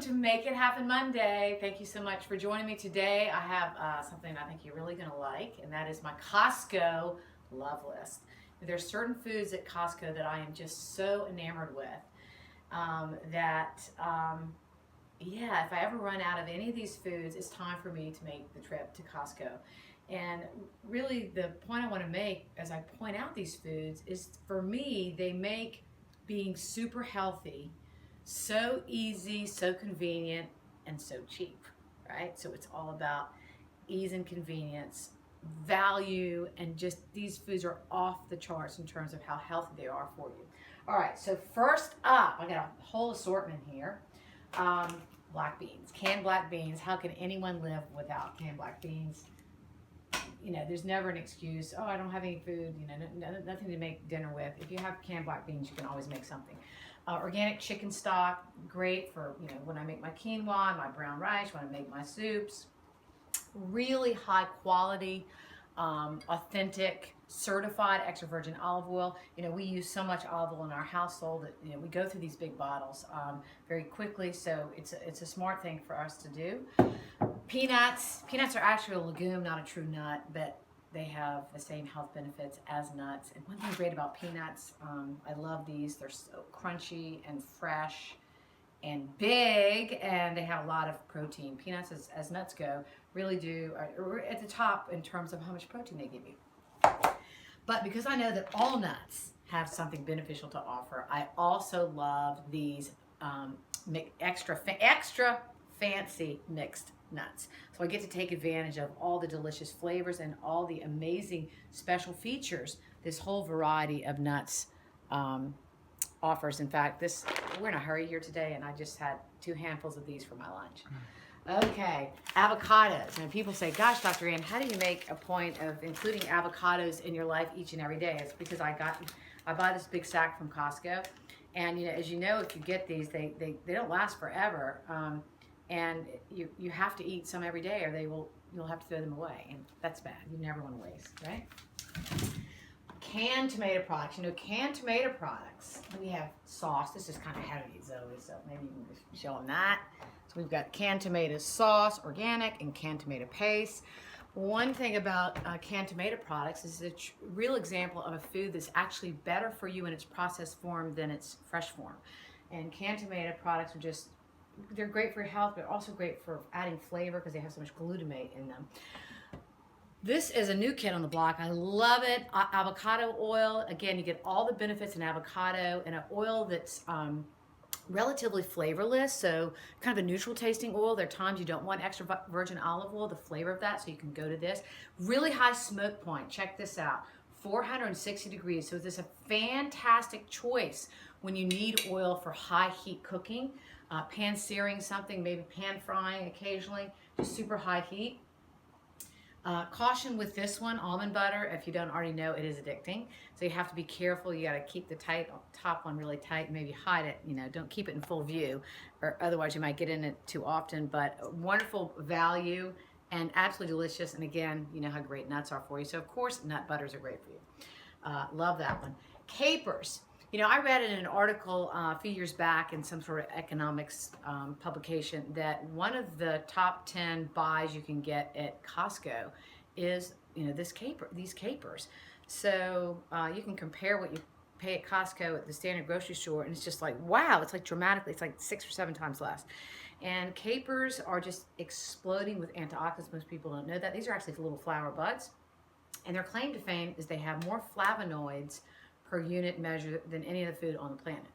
to Make It Happen Monday. Thank you so much for joining me today. I have something I think you're really going to like, and that is my Costco love list. There's certain foods at Costco that I am just so enamored with yeah, if I ever run out of any of these foods, it's time for me to make the trip to Costco. And really, the point I want to make as I point out these foods is, for me, they make being super healthy so easy, so convenient, and so cheap, right? So it's all about ease and convenience, value, and just these foods are off the charts in terms of how healthy they are for you. All right, so first up, I got a whole assortment here. Black beans, canned black beans. How can anyone live without canned black beans? You know, there's never an excuse. Oh, I don't have any food. You know, nothing to make dinner with. If you have canned black beans, you can always make something. Organic chicken stock, great for, you know, when I make my quinoa, my brown rice, when I make my soups. Really high quality, authentic, certified extra virgin olive oil. You know, we use so much olive oil in our household that, you know, we go through these big bottles very quickly. So it's a smart thing for us to do. Peanuts. Peanuts are actually a legume, not a true nut, but they have the same health benefits as nuts. And one thing great about peanuts, I love these. They're so crunchy and fresh and big, and they have a lot of protein. Peanuts, as nuts go, really do are at the top in terms of how much protein they give you. But because I know that all nuts have something beneficial to offer, I also love these extra fancy mixed nuts. So I get to take advantage of all the delicious flavors and all the amazing special features this whole variety of nuts offers. In fact, we're in a hurry here today, and I just had 2 handfuls of these for my lunch. Okay, avocados. And people say, gosh, Dr. Ann, how do you make a point of including avocados in your life each and every day? It's because I buy this big sack from Costco, and you know, as you know, if you get these, they don't last forever, and you have to eat some every day, or you'll have to throw them away, and that's bad. You never want to waste, right? Canned tomato products. You know, canned tomato products, we have sauce. This is kind of heavy, Zoe, so maybe you can just show them that. So we've got canned tomato sauce, organic, and canned tomato paste. One thing about canned tomato products is a real example of a food that's actually better for you in its processed form than its fresh form. And canned tomato products are they're great for your health, but also great for adding flavor because they have so much glutamate in them. This is a new kid on the block. I love it. Avocado oil. Again, you get all the benefits in avocado, and an oil that's relatively flavorless, so kind of a neutral tasting oil. There are times you don't want extra virgin olive oil, the flavor of that, so you can go to this. Really high smoke point. Check this out. 460 degrees. So this is a fantastic choice when you need oil for high heat cooking, pan searing something, maybe pan frying occasionally, just super high heat. Caution with this one, almond butter, if you don't already know, it is addicting. So you have to be careful. You got to keep the top one really tight and maybe hide it. You know, don't keep it in full view, or otherwise you might get in it too often. But wonderful value and absolutely delicious. And again, you know how great nuts are for you. So of course, nut butters are great for you. Love that one. Capers. You know, I read in an article a few years back in some sort of economics publication that one of the top 10 buys you can get at Costco is, you know, these capers. So you can compare what you pay at Costco at the standard grocery store, and it's just like, wow, it's like dramatically, it's like 6 or 7 times less. And capers are just exploding with antioxidants. Most people don't know that. These are actually little flower buds, and their claim to fame is they have more flavonoids per unit measure than any other food on the planet.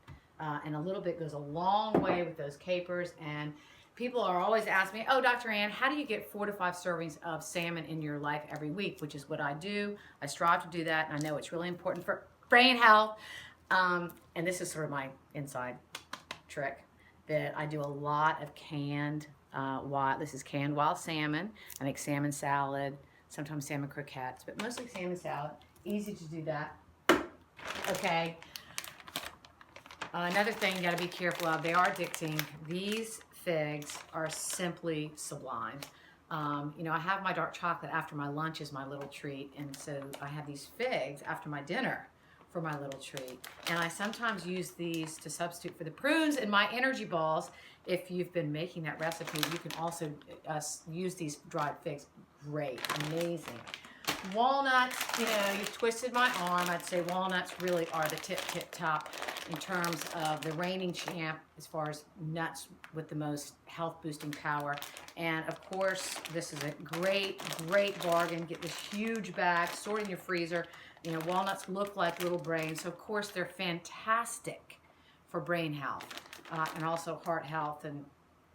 And a little bit goes a long way with those capers. And people are always asking me, oh, Dr. Ann, how do you get 4 to 5 servings of salmon in your life every week? Which is what I do. I strive to do that, and I know it's really important for brain health. And this is sort of my inside trick, that I do a lot of canned this is canned wild salmon. I make salmon salad, sometimes salmon croquettes, but mostly salmon salad. Easy to do that. Okay, another thing you got to be careful of, they are addicting. These figs are simply sublime. You know, I have my dark chocolate after my lunch as my little treat, and so I have these figs after my dinner for my little treat. And I sometimes use these to substitute for the prunes in my energy balls. if you've been making that recipe, you can also use these dried figs. Great, amazing. Walnuts, you've twisted my arm. I'd say walnuts really are the tip top in terms of the reigning champ as far as nuts with the most health boosting power. And of course, this is a great bargain. Get this huge bag, store it in your freezer. Walnuts look like little brains, so of course they're fantastic for brain health and also heart health. And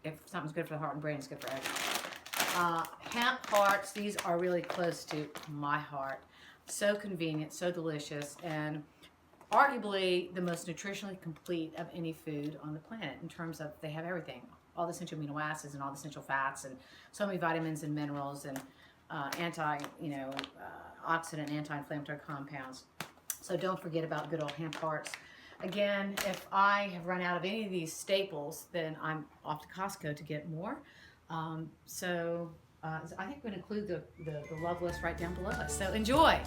if something's good for the heart and brain, it's good for everything. Hemp hearts, these are really close to my heart. So convenient, so delicious, and arguably the most nutritionally complete of any food on the planet in terms of they have everything, all the essential amino acids and all the essential fats and so many vitamins and minerals and oxidant, anti-inflammatory compounds. So don't forget about good old hemp hearts. Again, if I have run out of any of these staples, then I'm off to Costco to get more. I think we're going to include the love list right down below us. So enjoy!